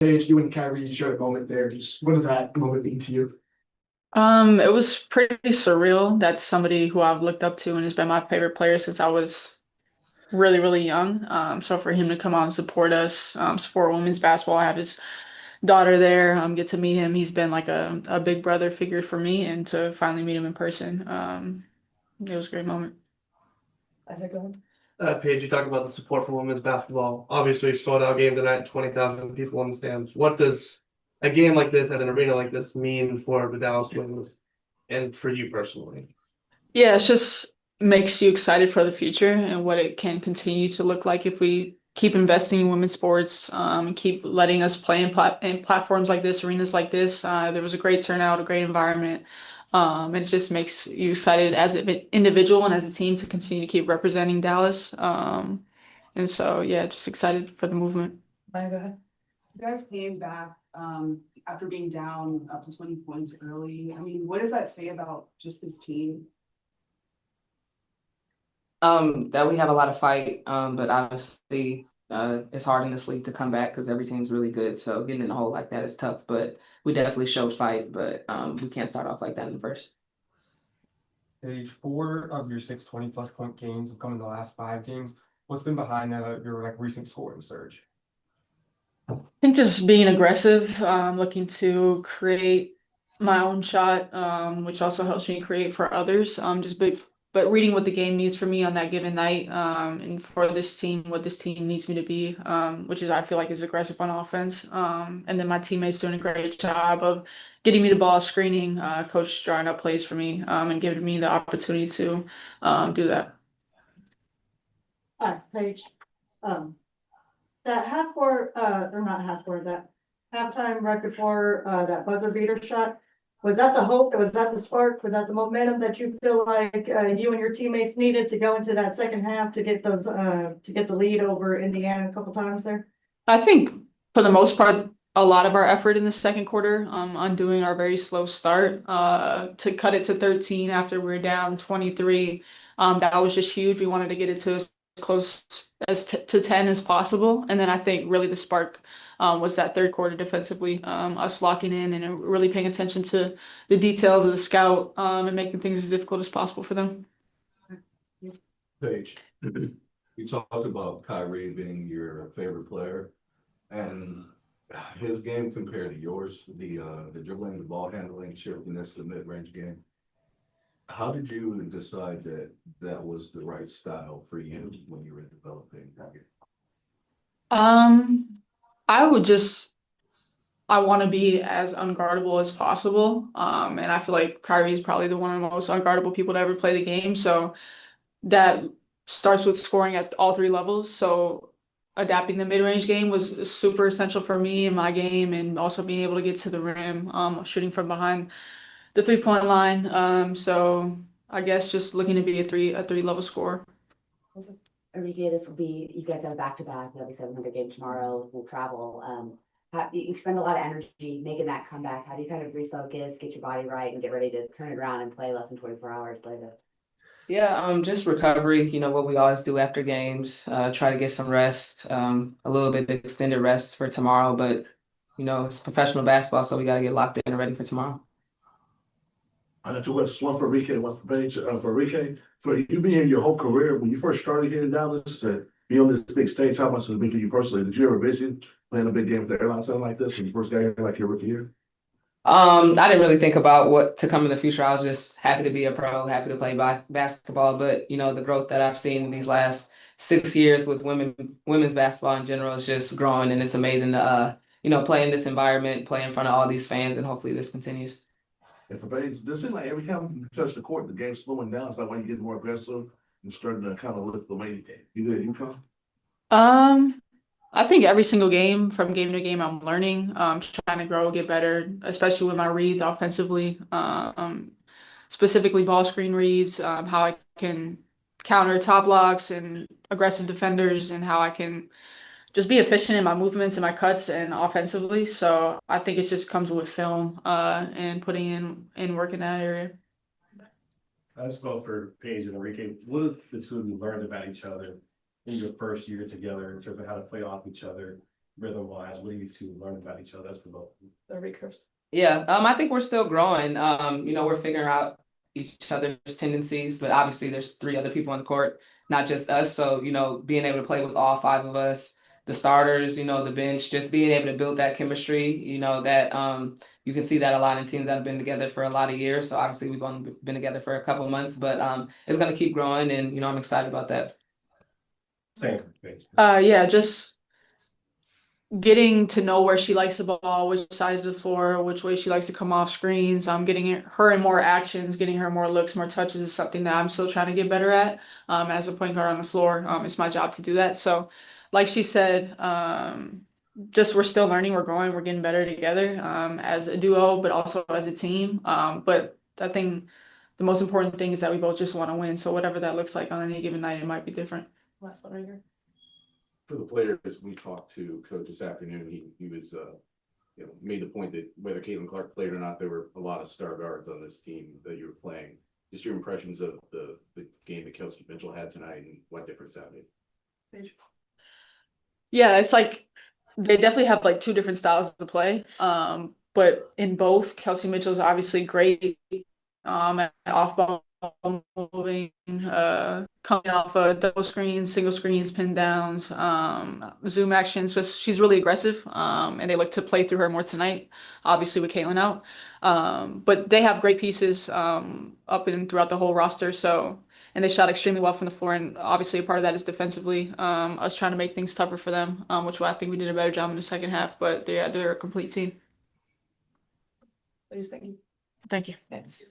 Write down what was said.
Paige, you and Kyrie shared a moment there. Just what did that moment mean to you? It was pretty surreal. That's somebody who I've looked up to and has been my favorite player since I was really, really young. So for him to come out and support us, support women's basketball, I have his daughter there, get to meet him. He's been like a big brother figure for me, and to finally meet him in person, it was a great moment. I think go Paige, you talked about the support for women's basketball. Obviously, sold out game tonight, 20,000 people in the stands. What does a game like this at an arena like this mean for the Dallas Wings and for you personally? Yeah, it's just makes you excited for the future and what it can continue to look like if we keep investing in women's sports, and keep letting us play in platforms like this, arenas like this. There was a great turnout, a great environment. It just makes you excited as an individual and as a team to continue to keep representing Dallas. And so, yeah, just excited for the movement. ahead. You guys came back after being down up to 20 points early. I mean, what does that say about just this team? That we have a lot of fight, but obviously, it's hard in this league to come back because every team's really good. So getting in a hole like that is tough, but we definitely showed fight, but we can't start off like that in the first. Page 4 of your 6 20+ point games have come in the last 5 games. What's been behind your recent scoring surge? I think just being aggressive, looking to create my own shot, which also helps me create for others. But reading what the game needs for me on that given night, and for this team, what this team needs me to be, which is I feel like is aggressive on offense. And then my teammates doing a great job of getting me the ball, screening, coach drawing up plays for me, and giving me the opportunity to do that. Hi, Paige. That half court, or not half court, that halftime right before, that buzzer beater shot. Was that the hope? Was that the spark? Was that the momentum that you feel like, you and your teammates needed to go into that second half to get those, to get the lead over Indiana a couple times there? I think for the most part, a lot of our effort in the second quarter, undoing our very slow start, to cut it to 13 after we were down 23. That was just huge. We wanted to get it to as close as to 10 as possible. And then I think really the spark, was that third quarter defensively, us locking in and really paying attention to the details of the scout, and making things as difficult as possible for them. Paige, you talked about Kyrie being your favorite player, and his game compared to yours, the dribbling, the ball handling, shiftiness, the mid-range game. How did you decide that that was the right style for you when you were developing that game? Um, I would just I want to be as unguardable as possible. And I feel like Kyrie is probably the one of the most unguardable people to ever play the game. So that starts with scoring at all three levels. So adapting the mid-range game was super essential for me in my game, and also being able to get to the rim, shooting from behind the three-point line. So I guess just looking to be a three level scorer. Arike, this will be, you guys have a back-to-back, you'll be 700 game tomorrow, we'll travel. You spend a lot of energy making that comeback. How do you kind of refocus, get your body right, and get ready to turn it around and play less than 24 hours later? Yeah, just recovery, what we always do after games, try to get some rest, a little bit of extended rest for tomorrow, but it's professional basketball, so we got to get locked in and ready for tomorrow. I know two questions, one for Rike and one for Paige. For Rike, for you being your whole career, when you first started here in Dallas to be on this big stage, how much has it been for you personally? Did you ever vision playing a big game with the airline, something like this when you first got here, like your rookie year? I didn't really think about what to come in the future. I was just happy to be a pro, happy to play basketball. But the growth that I've seen in these last 6 years with women's basketball in general is just growing, and it's amazing to play in this environment, play in front of all these fans, and hopefully this continues. And for Paige, does it seem like every time you touch the court, the game's slowing down? It's like when you get more aggressive and starting to kind of look the way you did at UConn? I think every single game, from game to game, I'm learning, trying to grow, get better, especially with my reads offensively, specifically ball screen reads, how I can counter top blocks and aggressive defenders, and how I can just be efficient in my movements and my cuts and offensively. So I think it just comes with film, and putting in work in that area. Let's go for Paige and Arike. What have the two of you learned about each other in your first year together in terms of how to play off each other? rhythm wise? What do you two learn about each other? That's for both. Yeah, I think we're still growing. We're figuring out each other's tendencies, but obviously there's three other people on the court, not just us. So, being able to play with all five of us, the starters, the bench, just being able to build that chemistry, that you can see that a lot in teams that have been together for a lot of years. So obviously we've only been together for a couple of months, but it's gonna keep growing and I'm excited about that. Same for Paige. Yeah, just getting to know where she likes the ball, which side of the floor, which way she likes to come off screens. Getting her in more actions, getting her more looks, more touches is something that I'm still trying to get better at. As a point guard on the floor, it's my job to do that. So, like she said, just we're still learning, we're growing, we're getting better together, as a duo, but also as a team. But I think the most important thing is that we both just want to win. So whatever that looks like on any given night, it might be different. Last one right here. For the players, we talked to coach this afternoon, he was, made the point that whether Caitlin Clark played or not, there were a lot of star guards on this team that you were playing. Just your impressions of the game that Kelsey Mitchell had tonight and what difference that made. Yeah, it's like they definitely have like two different styles to play. But in both, Kelsey Mitchell's obviously great at off ball moving, coming off double screens, single screens, pin downs, zoom actions. Just she's really aggressive. And they look to play through her more tonight, obviously with Caitlin out. But they have great pieces up and throughout the whole roster. And they shot extremely well from the floor, and obviously a part of that is defensively. Us trying to make things tougher for them, which I think we did a better job in the second half. But they're a complete team. Please, thank you. Thank you. Thanks.